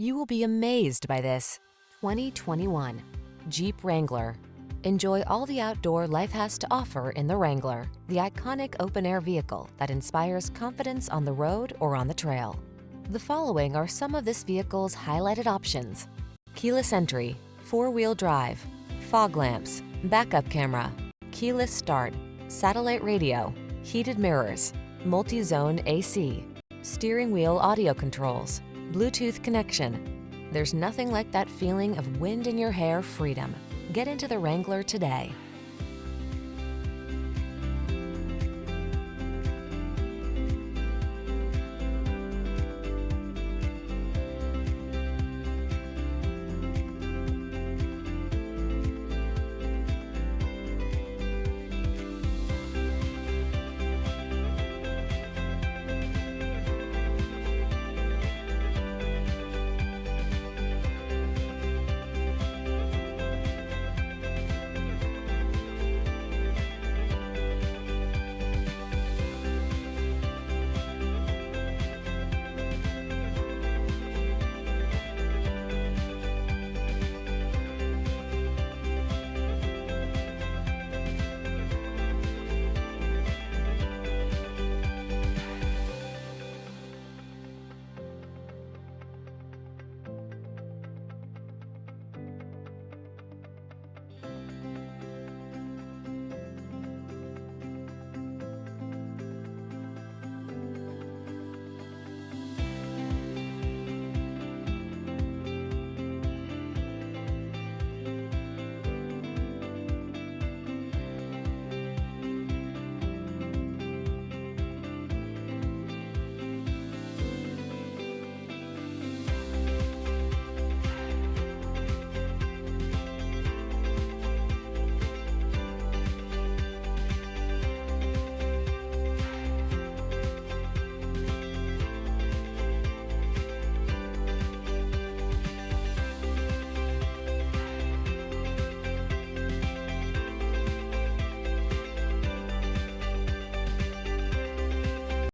You will be amazed by this 2021 Jeep Wrangler. Enjoy all the outdoor life has to offer in the Wrangler, the iconic open-air vehicle that inspires confidence on the road or on the trail. The following are some of this vehicle's highlighted options: keyless entry, four-wheel drive, fog lamps, backup camera, keyless start, satellite radio, heated mirrors, multi-zone AC, steering wheel audio controls, Bluetooth connection. There's nothing like that feeling of wind in your hair freedom. Get into the Wrangler today.